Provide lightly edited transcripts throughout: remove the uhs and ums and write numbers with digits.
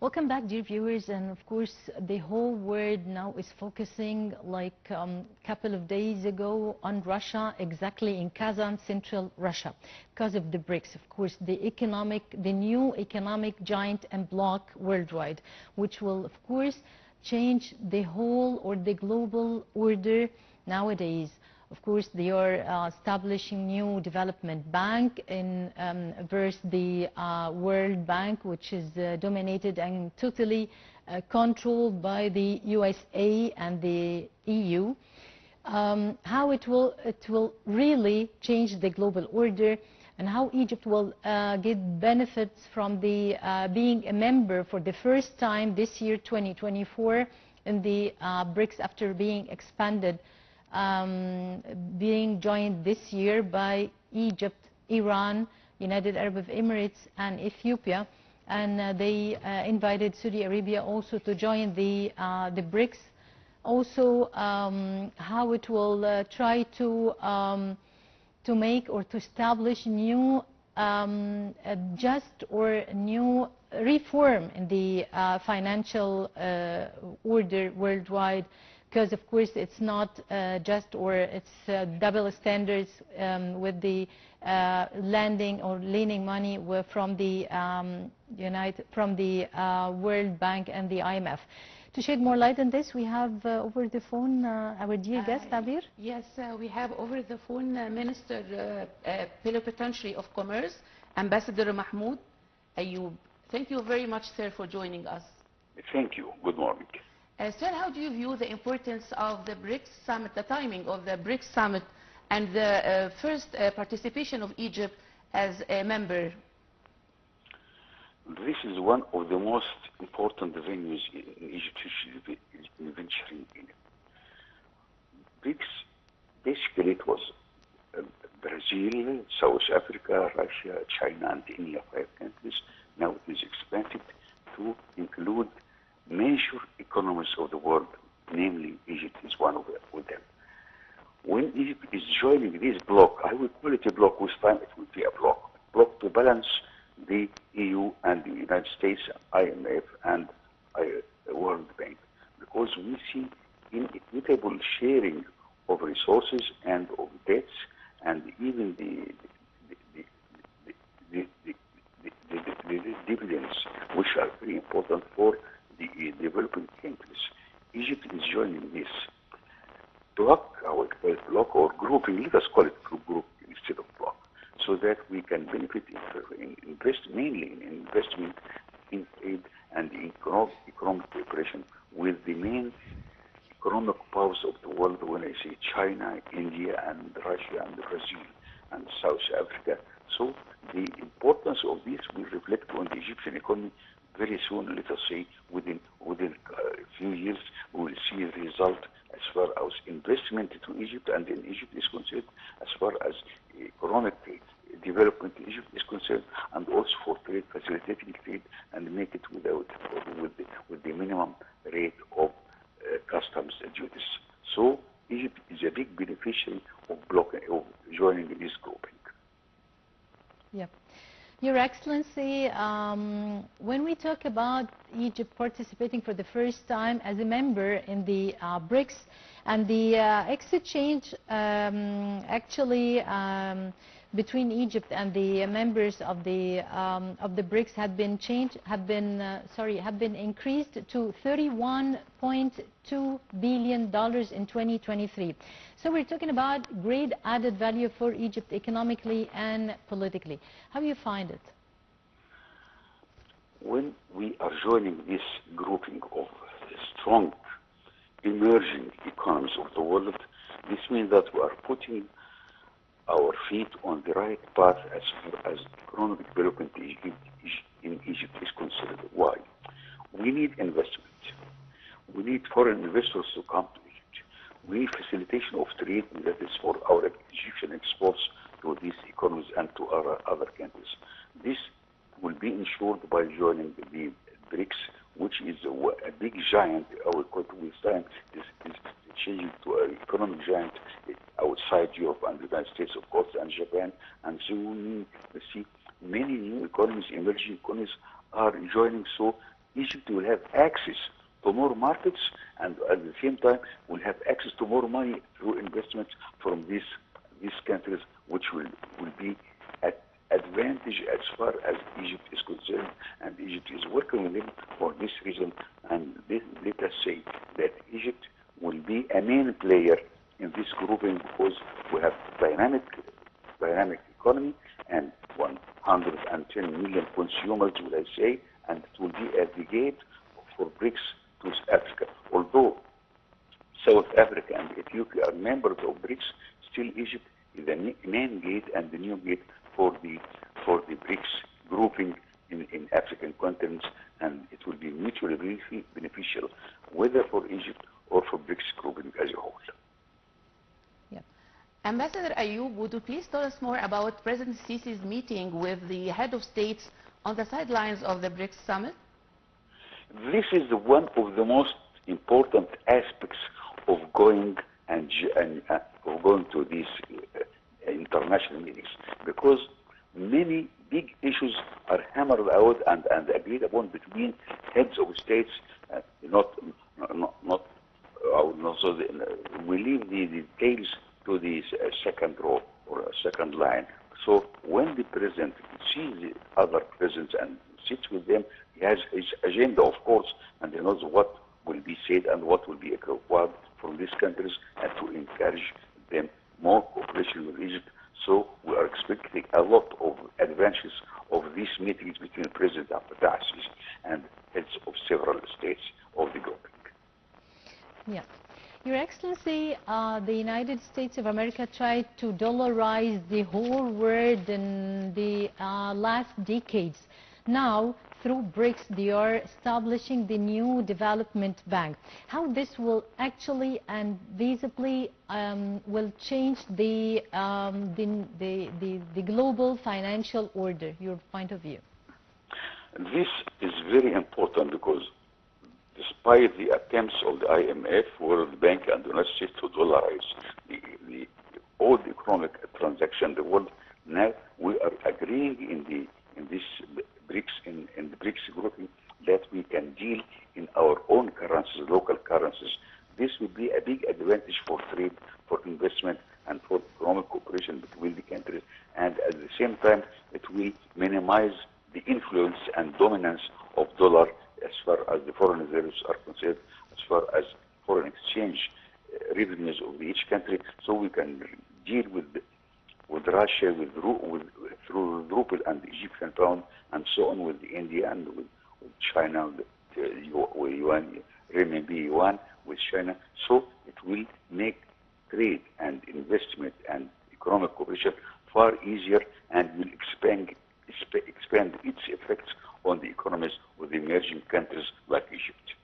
Welcome back, dear viewers, and of course the whole world now is focusing like couple of days ago on Russia, exactly in Kazan, central Russia, because of the BRICS, of course, the new economic giant and bloc worldwide, which will of course change the whole or the global order nowadays. Of course, they are establishing new development bank in versus the World Bank, which is dominated and totally controlled by the USA and the EU. How it will really change the global order, and how Egypt will get benefits from the being a member for the first time this year, 2024, in the BRICS after being expanded. Being joined this year by Egypt, Iran, United Arab Emirates, and Ethiopia, and they invited Saudi Arabia also to join the BRICS. Also, how it will try to make or to establish new just or new reform in the financial order worldwide. Because of course it's not just, or it's double standards with the lending or leaning money from the World Bank and the IMF. To shed more light on this, we have over the phone our dear guest, Abir. Yes, we have over the phone Minister Plenipotentiary of Commerce, Ambassador Mahmoud Ayoub. Thank you very much, sir, for joining us. Thank you. Good morning. Sir, how do you view the importance of the BRICS summit, the timing of the BRICS summit, and the first participation of Egypt as a member? This is one of the most important venues in Egypt in venturing in it. BRICS, basically it was Brazil, South Africa, Russia, China, and India, 5 countries. Now it is expanded to include major economies of the world, namely Egypt is one of them. When Egypt is joining this bloc, I would call it a bloc, with time it will be a bloc to balance the EU and the United States, IMF, and World Bank, because we see inequitable sharing of resources and of debts, and even the dividends, which are very important for the developing countries. Egypt is joining this bloc, our bloc or grouping, let us call it group instead of bloc, so that we can benefit mainly in investment in trade and economic cooperation with the main economic powers of the world. When I say China, India, and Russia, and Brazil, and South Africa. So the importance of this will reflect on the Egyptian economy very soon. Let us say within a few years, we will see the result as far as investment to Egypt and in Egypt is concerned, as far as economic development in Egypt is concerned, and also for trade, facilitating trade, and make it with the minimum rate of customs duties. So Egypt is a big beneficiary of joining this grouping. Yep. Your Excellency, when we talk about Egypt participating for the first time as a member in the BRICS, and the exchange actually between Egypt and the members of the BRICS have been increased to $31.2 billion in 2023. So we're talking about great added value for Egypt economically and politically. How do you find it? When we are joining this grouping of strong emerging economies of the world, this means that we are putting our feet on the right path as far as economic development in Egypt is concerned. Why? We need investment. We need foreign investors to come to Egypt. We need facilitation of trade, that is for our Egyptian exports to these economies and to our other countries. This will be ensured by joining the BRICS, which is a big giant. Our with time is changing to an economic giant outside Europe and the United States, of course, and Japan. And so we see many new economies, emerging economies, are joining. So Egypt will have access to more markets, and at the same time will have access to more money through investments from these countries, which will be at advantage as far as Egypt is concerned, and Egypt is working with them for this reason. And let us say that Egypt will be a main player in this grouping because we have dynamic economy and 110 million consumers, will I say, and it will be at the gate for BRICS to Africa. Although South Africa and Ethiopia are members of BRICS, still Egypt is the main gate and the new gate for the BRICS grouping in African continents, and it will be mutually beneficial, whether for Egypt or for BRICS grouping as a whole. Ambassador Ayoub, would you please tell us more about President Sisi's meeting with the head of states on the sidelines of the BRICS summit? This is one of the most important aspects of going to these international meetings, because many big issues are hammered out and agreed upon between heads of states. We leave the details to the second row or second line. So when the president sees the other presidents and sits with them, he has his agenda, of course, and he knows what will be said and what will be required from these countries, and to encourage them more cooperation with Egypt. So we are expecting a lot of advances of these meetings between President Fattah al-Sisi and heads of several states of the grouping. Yeah. Your Excellency, the United States of America tried to dollarize the whole world in the last decades. Now, through BRICS, they are establishing the new development bank. How this will actually and visibly will change the global financial order, your point of view? This is very important because despite the attempts of the IMF, World Bank, and the United States to dollarize all the economic transaction in the world, now we are agreeing in this BRICS in the BRICS grouping that we can deal in our own currencies, local currencies. This will be a big advantage for trade, for investment, and for economic cooperation between the countries. And at the same time, it will minimize the influence and dominance of dollar as far as the foreign reserves are concerned, as far as foreign exchange revenues of each country. So we can deal with Russia, through ruble and the Egyptian pound, and so on, with India and with China, with yuan, renminbi yuan, with China. So it will make trade and investment and economic cooperation far easier, and will expand its effects on the economies of the emerging countries like Egypt.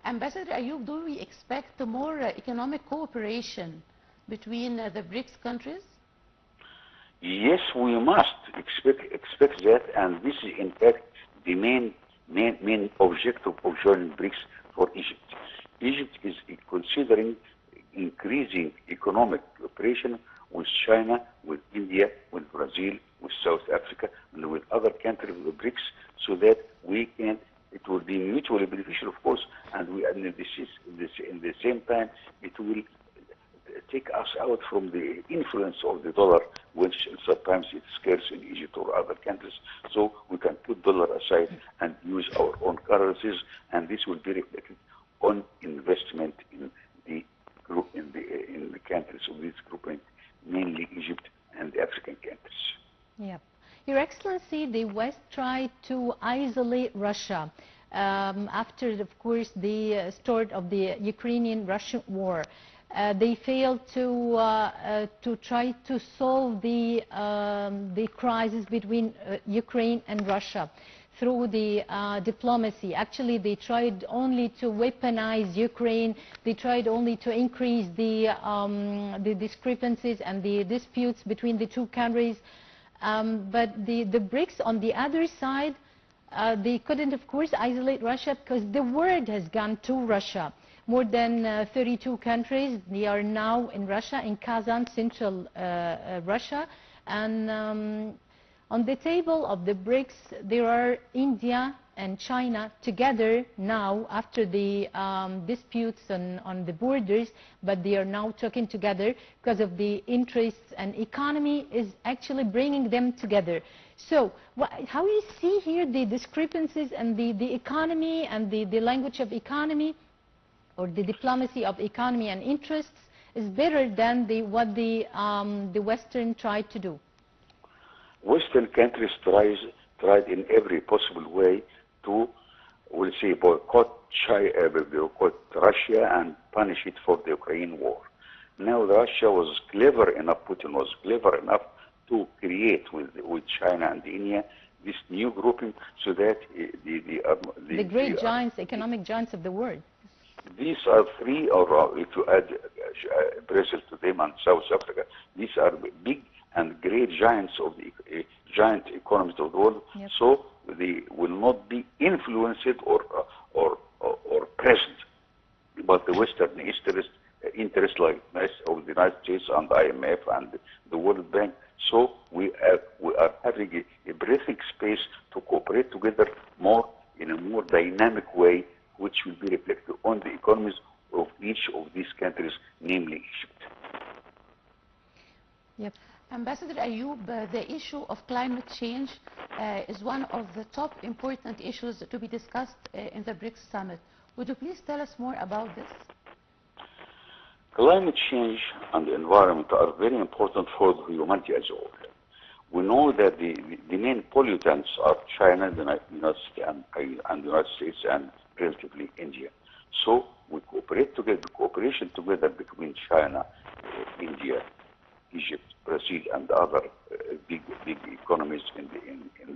Ambassador Ayoub, do we expect more economic cooperation between the BRICS countries? Yes, we must expect that, and this is in fact the main objective of joining BRICS for Egypt. Egypt is considering increasing economic cooperation with China, with India, with Brazil, with South Africa, and with other countries of the BRICS, so that it will be mutually beneficial, of course, and in the same time, it will take us out from the influence of the dollar, which sometimes it's scarce in Egypt or other countries. So we can put dollar aside and use our own currencies, and this will be reflected on investment in the group, in the countries of this grouping, mainly Egypt and the African countries. Yeah. Your Excellency, the West tried to isolate Russia after, of course, the start of the Ukrainian-Russian war. They failed to try to solve the crisis between Ukraine and Russia through the diplomacy. Actually, they tried only to weaponize Ukraine. They tried only to increase the discrepancies and the disputes between the two countries. But the BRICS, on the other side, they couldn't, of course, isolate Russia because the world has gone to Russia. More than 32 countries, they are now in Russia, in Kazan, central Russia. And On the table of the BRICS, there are India and China together now after the disputes on the borders, but they are now talking together because of the interests, and economy is actually bringing them together. So how you see here the discrepancies and the economy and the language of economy, or the diplomacy of economy and interests, is better than what the Western tried to do? Western countries tried in every possible way to, we'll say, boycott Russia and punish it for the Ukraine war. Now Russia was clever enough, Putin was clever enough to create with China and India this new grouping, so that the great giants, economic giants of the world. These are three, or if you add Brazil to them and South Africa, these are big and great giants of the giant economies of the world. Yep. So they will not be influenced or present. But the Western interest like of the United States and the IMF and the World Bank. So we are having a breathing space to cooperate together more in a more dynamic way, which will be reflected on the economies of each of these countries, namely Egypt. Yep. Ambassador Ayoub, the issue of climate change is one of the top important issues to be discussed in the BRICS summit. Would you please tell us more about this? Climate change and the environment are very important for the humanity as a whole. We know that the main pollutants are China, the United States, and relatively India. So we cooperate together. The cooperation together between China, India, Egypt, Brazil, and other big economies in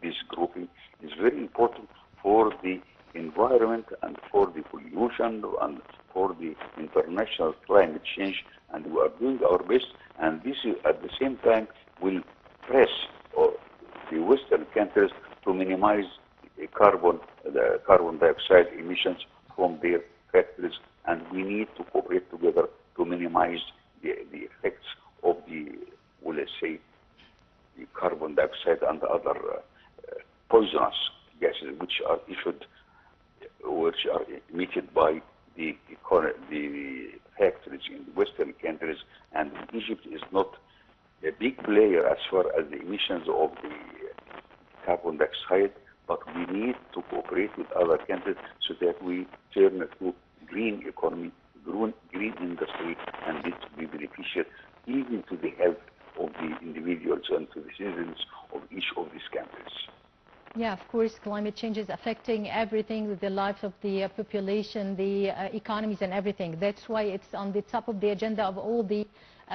this grouping is very important for the environment and for the pollution and for the international climate change. And we are doing our best. And this is, at the same time, will press the Western countries to minimize the carbon dioxide emissions from their factories, and we need to cooperate together to minimize the effects of the, well, let's say, the carbon dioxide and the other poisonous gases which are emitted by the factories in Western countries. And Egypt is not a big player as far as the emissions of the carbon dioxide, but we need to cooperate with other countries so that we turn to green economy, green industry, and this will be beneficial even to the health of the individuals and to the citizens of each of these countries. Yeah, of course, climate change is affecting everything with the life of the population, the economies and everything. That's why it's on the top of the agenda of all the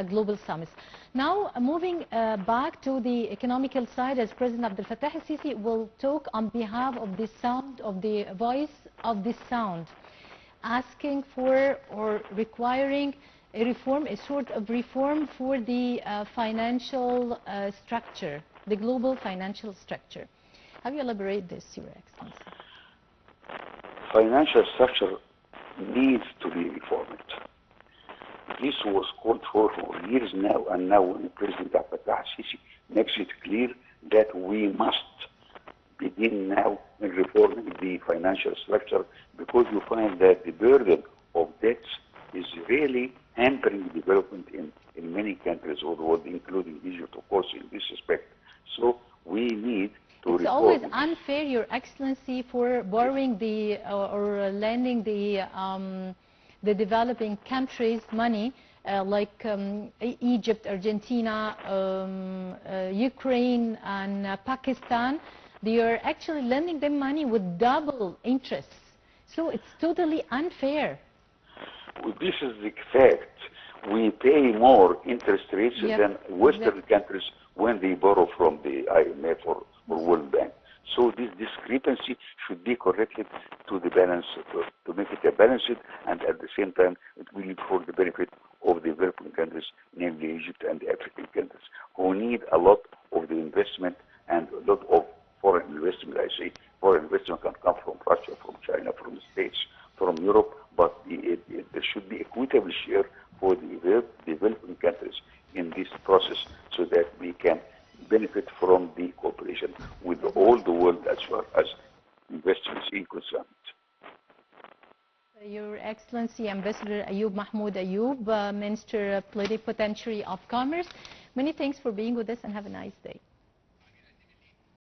global summits. Now, moving back to the economical side, as President Abdel Fattah al-Sisi will talk on behalf of the sound, of the voice of the sound, asking for or requiring a reform, a sort of reform for the financial structure, the global financial structure. How do you elaborate this, Your Excellency? Financial structure needs to be reformed. This was called for years now, and now when President Abdel Fattah al-Sisi makes it clear that we must begin now in reforming the financial structure, because you find that the burden of debts is really hampering development in many countries of the world, including Egypt, of course, in this respect. So we need to It's always unfair, Your Excellency, for borrowing the or lending the developing countries money, like Egypt, Argentina, Ukraine, and Pakistan. They are actually lending them money with double interest. So it's totally unfair. Well, this is the fact. We pay more interest rates than Western countries when they borrow from the IMF or World Bank. So this discrepancy should be corrected to the balance, to make it a balanced, and at the same time it will be for the benefit of the developing countries, namely Egypt and the African countries, who need a lot of the investment and a lot of foreign investment. I say foreign investment can come from Russia, from China, from the States, from Europe, but there should be equitable share for the developing countries in this process, so that we can benefit from the cooperation with all the world as far as investments is concerned. Your Excellency, Ambassador Ayoub Mahmoud Ayoub, Minister Plenipotentiary of Commerce, many thanks for being with us and have a nice day.